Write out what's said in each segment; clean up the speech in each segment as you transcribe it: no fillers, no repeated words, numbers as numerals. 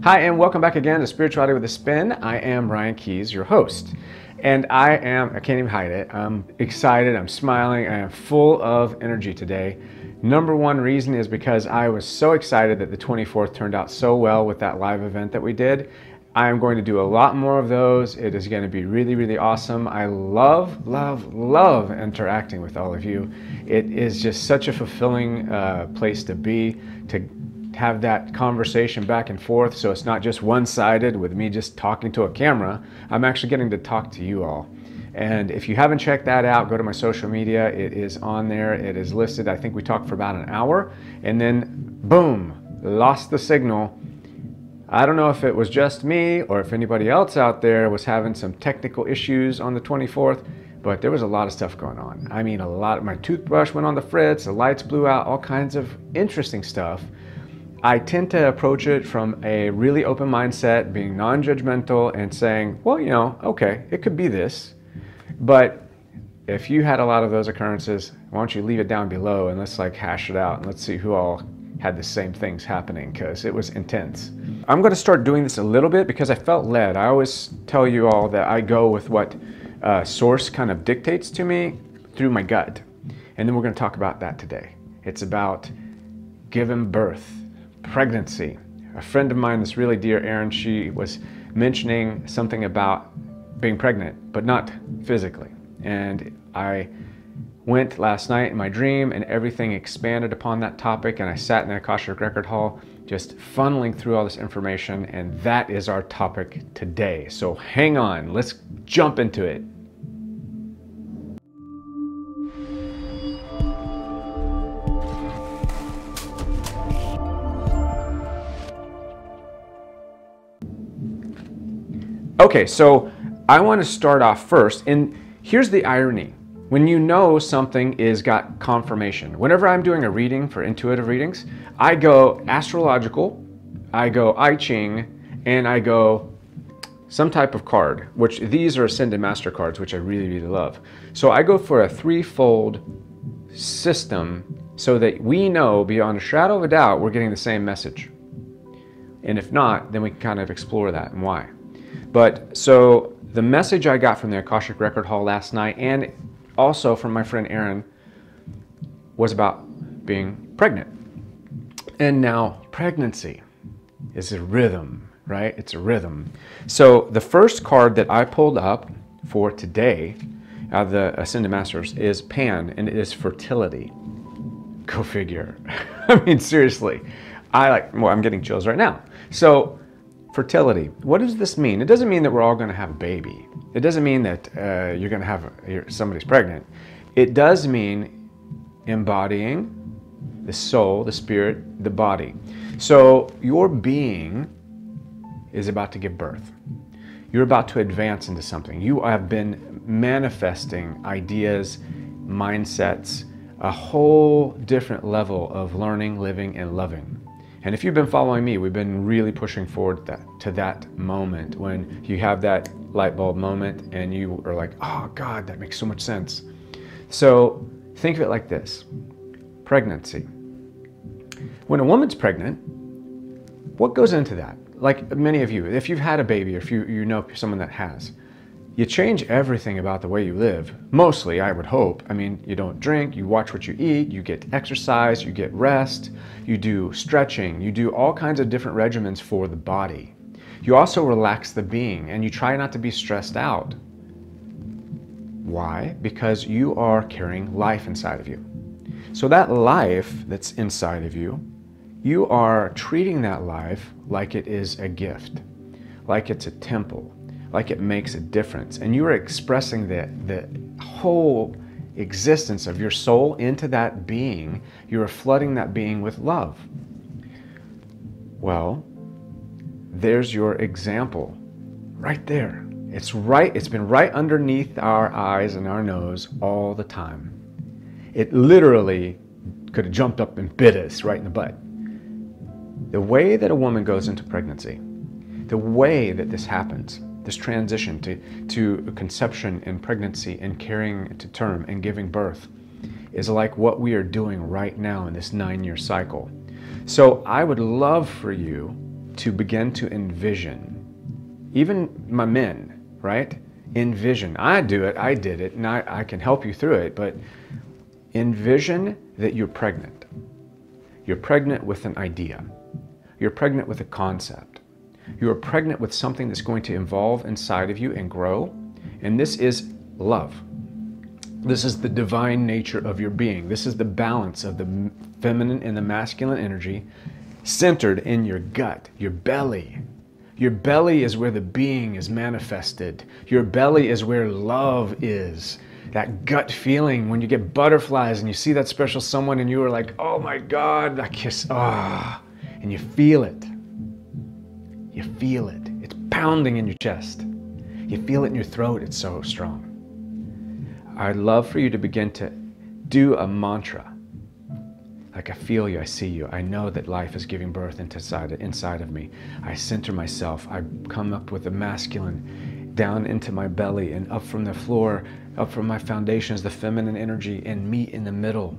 Hi, and welcome back again to Spirituality with a Spin. I am Ryan Keys, your host. And I can't even hide it. I'm excited, I'm smiling, I am full of energy today. Number one reason is because I was so excited that the 24th turned out so well with that live event that we did. I am going to do a lot more of those. It is going to be really, really awesome. I love interacting with all of you. It is just such a fulfilling place to be, to have that conversation back and forth, so it's not just one-sided with me just talking to a camera. I'm actually getting to talk to you all. And if you haven't checked that out, go to my social media. It is on there. It is listed. I think we talked for about an hour, and then boom, lost the signal. I don't know if it was just me or if anybody else out there was having some technical issues on the 24th, but there was a lot of stuff going on. I mean, a lot. My toothbrush went on the fritz, the lights blew out, all kinds of interesting stuff. I tend to approach it from a really open mindset, being non-judgmental and saying, well, you know, okay, it could be this. But if you had a lot of those occurrences, why don't you leave it down below and let's like hash it out and let's see who all had the same things happening, because it was intense. I'm going to start doing this a little bit because I felt led. I always tell you all that I go with what source kind of dictates to me through my gut. And then we're going to talk about that today. It's about giving birth. Pregnancy. A friend of mine, this really dear Erin, she was mentioning something about being pregnant, but not physically. And I went last night in my dream and everything expanded upon that topic, and I sat in the Akashic Record Hall just funneling through all this information, and that is our topic today. So hang on, let's jump into it. Okay, so I want to start off first, and here's the irony. When you know something is got confirmation, whenever I'm doing a reading for intuitive readings, I go astrological, I go I Ching, and I go some type of card, which these are Ascended Master cards, which I really, really love. So I go for a threefold system so that we know beyond a shadow of a doubt we're getting the same message. And if not, then we can kind of explore that and why. But so the message I got from the Akashic Record Hall last night, and also from my friend Erin, was about being pregnant. And now pregnancy is a rhythm, right? It's a rhythm. So the first card that I pulled up for today out of the Ascended Masters is Pan, and it is fertility. Go figure. I mean, seriously, I'm getting chills right now. So fertility. What does this mean? It doesn't mean that we're all going to have a baby. It doesn't mean that you're going to have somebody's pregnant. It does mean embodying the soul, the spirit, the body. So your being is about to give birth. You're about to advance into something. You have been manifesting ideas, mindsets, a whole different level of learning, living, and loving. And if you've been following me, we've been really pushing forward to that moment when you have that light bulb moment and you are like, oh God, that makes so much sense. So think of it like this. Pregnancy. When a woman's pregnant, what goes into that? Like many of you, if you've had a baby, or if you know someone that has, you change everything about the way you live. Mostly, I would hope. I mean, you don't drink, you watch what you eat, you get exercise, you get rest, you do stretching, you do all kinds of different regimens for the body. You also relax the being, and you try not to be stressed out. Why? Because you are carrying life inside of you. So that life that's inside of you, you are treating that life like it is a gift, like it's a temple, like it makes a difference. And you are expressing the whole existence of your soul into that being. You are flooding that being with love. Well, there's your example right there. It's been right underneath our eyes and our nose all the time. It literally could have jumped up and bit us right in the butt. The way that a woman goes into pregnancy, the way that this happens, this transition to conception and pregnancy and carrying to term and giving birth, is like what we are doing right now in this 9-year cycle. So I would love for you to begin to envision, even my men, right? Envision. I do it, I did it, and I can help you through it, but envision that you're pregnant. You're pregnant with an idea. You're pregnant with a concept. You are pregnant with something that's going to evolve inside of you and grow, and this is love. This is the divine nature of your being. This is the balance of the feminine and the masculine energy centered in your gut, your belly. Your belly is where the being is manifested. Your belly is where love is. That gut feeling when you get butterflies and you see that special someone and you are like, oh my God, that kiss, and you feel it. You feel it. It's pounding in your chest. You feel it in your throat. It's so strong. I'd love for you to begin to do a mantra. Like, I feel you, I see you. I know that life is giving birth inside of me. I center myself. I come up with the masculine down into my belly, and up from the floor, up from my foundations, the feminine energy, and meet in the middle.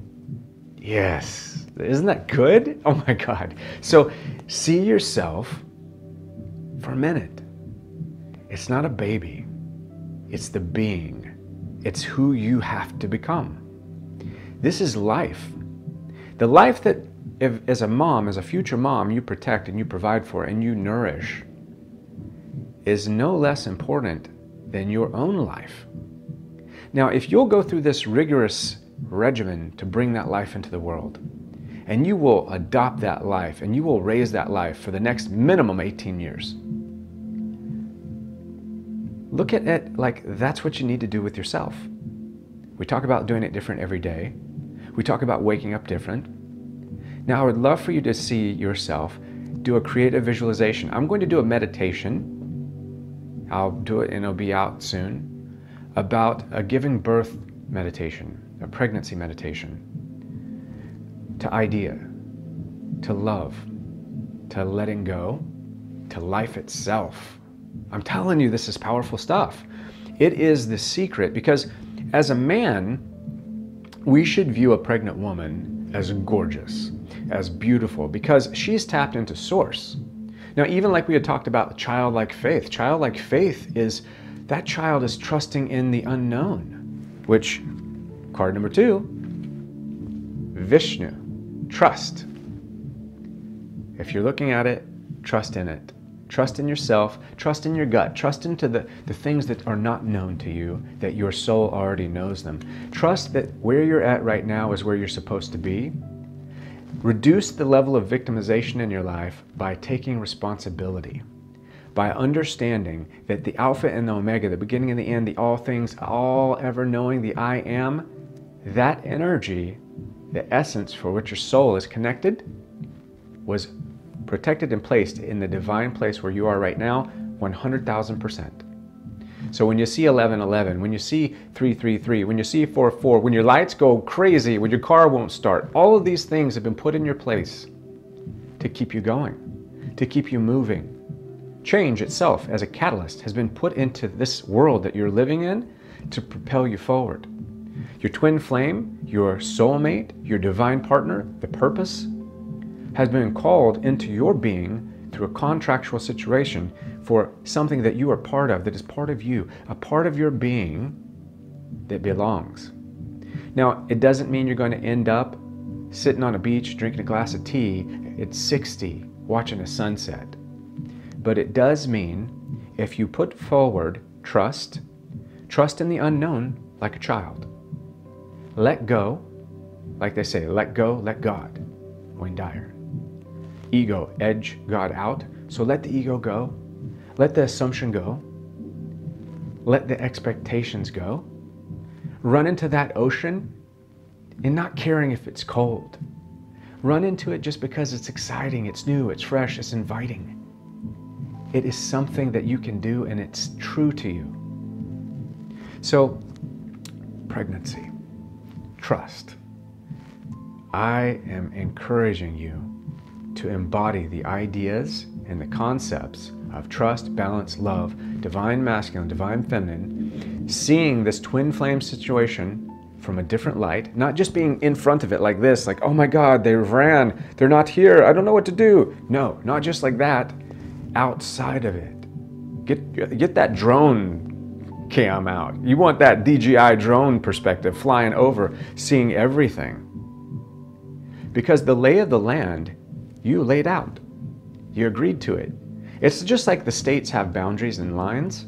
Yes. Isn't that good? Oh my God. So see yourself for a minute. It's not a baby. It's the being. It's who you have to become. This is life. The life that, if, as a mom, as a future mom, you protect and you provide for and you nourish is no less important than your own life. Now, if you'll go through this rigorous regimen to bring that life into the world, and you will adopt that life and you will raise that life for the next minimum 18 years, look at it like that's what you need to do with yourself. We talk about doing it different every day. We talk about waking up different. Now, I would love for you to see yourself do a creative visualization. I'm going to do a meditation. I'll do it and it'll be out soon, about a giving birth meditation, a pregnancy meditation, to idea, to love, to letting go, to life itself. I'm telling you, this is powerful stuff. It is the secret, because as a man, we should view a pregnant woman as gorgeous, as beautiful, because she's tapped into source. Now, even like we had talked about childlike faith is that child is trusting in the unknown, which, card number 2, Vishnu, trust. If you're looking at it, trust in it. Trust in yourself, trust in your gut, trust into the things that are not known to you, that your soul already knows them. Trust that where you're at right now is where you're supposed to be. Reduce the level of victimization in your life by taking responsibility, by understanding that the Alpha and the Omega, the beginning and the end, the all things, all ever knowing, the I am, that energy, the essence for which your soul is connected, was protected and placed in the divine place where you are right now, 100,000%. So when you see 1111, when you see 333, when you see 44, when your lights go crazy, when your car won't start, all of these things have been put in your place to keep you going, to keep you moving. Change itself as a catalyst has been put into this world that you're living in to propel you forward. Your twin flame, your soulmate, your divine partner, the purpose, has been called into your being through a contractual situation for something that you are part of, that is part of you, a part of your being that belongs. Now, it doesn't mean you're going to end up sitting on a beach drinking a glass of tea at 60 watching a sunset. But it does mean if you put forward trust in the unknown like a child. Let go, like they say, let go, let God. Wayne Dyer. Ego, edge God out. So let the ego go. Let the assumption go. Let the expectations go. Run into that ocean and not caring if it's cold. Run into it just because it's exciting, it's new, it's fresh, it's inviting. It is something that you can do and it's true to you. So, pregnancy, trust. I am encouraging you to embody the ideas and the concepts of trust, balance, love, divine masculine, divine feminine, seeing this twin flame situation from a different light, not just being in front of it like this, like, oh my God, they ran, they're not here, I don't know what to do. No, not just like that, outside of it. Get that drone cam out. You want that DJI drone perspective, flying over, seeing everything. Because the lay of the land, you laid out. You agreed to it. It's just like the states have boundaries and lines.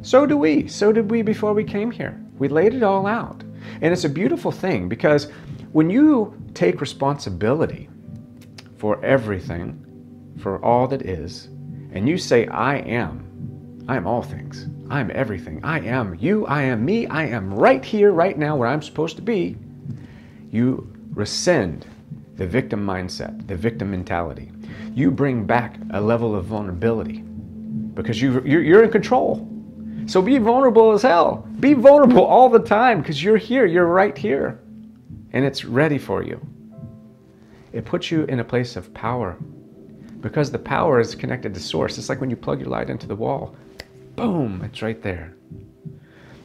So do we. So did we before we came here. We laid it all out. And it's a beautiful thing, because when you take responsibility for everything, for all that is, and you say, I am all things. I am everything. I am you. I am me. I am right here, right now, where I'm supposed to be. You rescind the victim mindset, the victim mentality. You bring back a level of vulnerability because you're in control. So be vulnerable as hell. Be vulnerable all the time, because you're here. You're right here. And it's ready for you. It puts you in a place of power, because the power is connected to source. It's like when you plug your light into the wall. Boom, it's right there.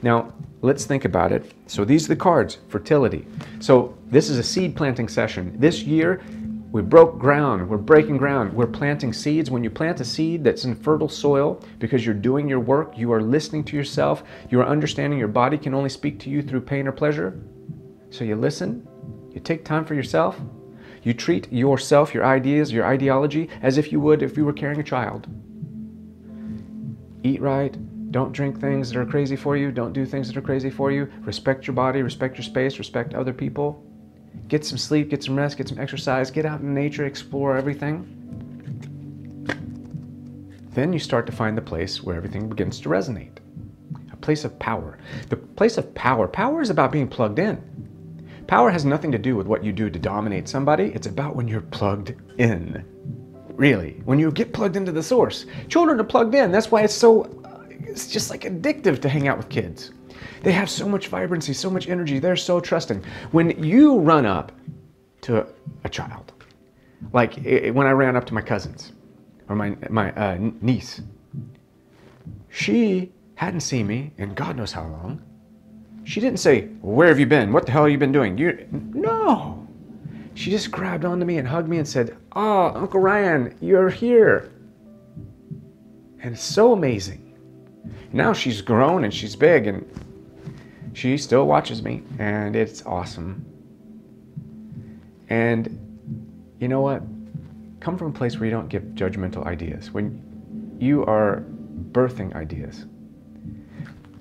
Now, let's think about it. So these are the cards, fertility. So this is a seed planting session. This year, we broke ground. We're breaking ground. We're planting seeds. When you plant a seed that's in fertile soil, because you're doing your work, you are listening to yourself, you are understanding your body can only speak to you through pain or pleasure. So you listen, you take time for yourself, you treat yourself, your ideas, your ideology, as if you would if you were carrying a child. Eat right. Don't drink things that are crazy for you. Don't do things that are crazy for you. Respect your body, respect your space, respect other people. Get some sleep, get some rest, get some exercise, get out in nature, explore everything. Then you start to find the place where everything begins to resonate. A place of power. The place of power. Power is about being plugged in. Power has nothing to do with what you do to dominate somebody. It's about when you're plugged in. Really, when you get plugged into the source. Children are plugged in. That's why it's just like addictive to hang out with kids. They have so much vibrancy, so much energy. They're so trusting. When you run up to a child, like when I ran up to my cousins or my niece, she hadn't seen me in God knows how long. She didn't say, where have you been? What the hell have you been doing? No. She just grabbed onto me and hugged me and said, oh, Uncle Ryan, you're here. And it's so amazing. Now she's grown and she's big and she still watches me, and it's awesome. And you know what? Come from a place where you don't give judgmental ideas, when you are birthing ideas.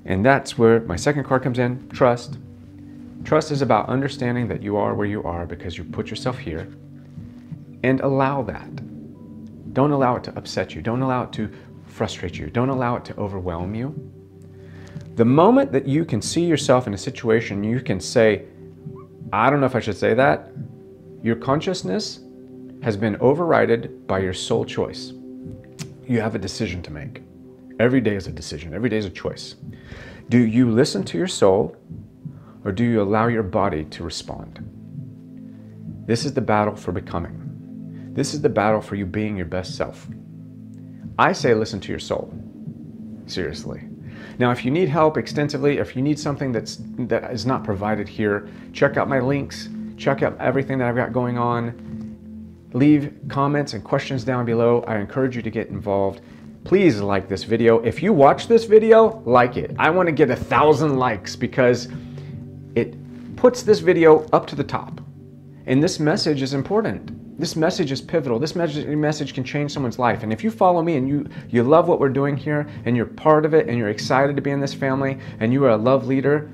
And that's where my second card comes in, trust. Trust is about understanding that you are where you are because you put yourself here, and allow that. Don't allow it to upset you. Don't allow it to frustrate you. Don't allow it to overwhelm you. The moment that you can see yourself in a situation, you can say, I don't know if I should say that. Your consciousness has been overridden by your soul choice. You have a decision to make. Every day is a decision. Every day is a choice. Do you listen to your soul, or do you allow your body to respond? This is the battle for becoming. This is the battle for you being your best self. I say listen to your soul. Seriously. Now, if you need help extensively, if you need something that is not provided here, check out my links, check out everything that I've got going on. Leave comments and questions down below. I encourage you to get involved. Please like this video. If you watch this video, like it. I want to get 1,000 likes because it puts this video up to the top. And this message is important. This message is pivotal. This message can change someone's life. And if you follow me and you love what we're doing here and you're part of it and you're excited to be in this family and you are a love leader,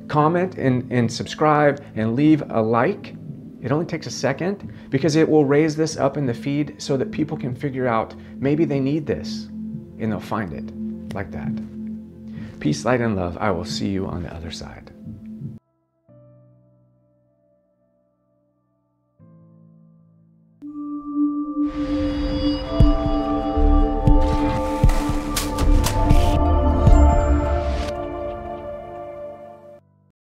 comment and subscribe and leave a like. It only takes a second because it will raise this up in the feed so that people can figure out maybe they need this and they'll find it like that. Peace, light, and love. I will see you on the other side.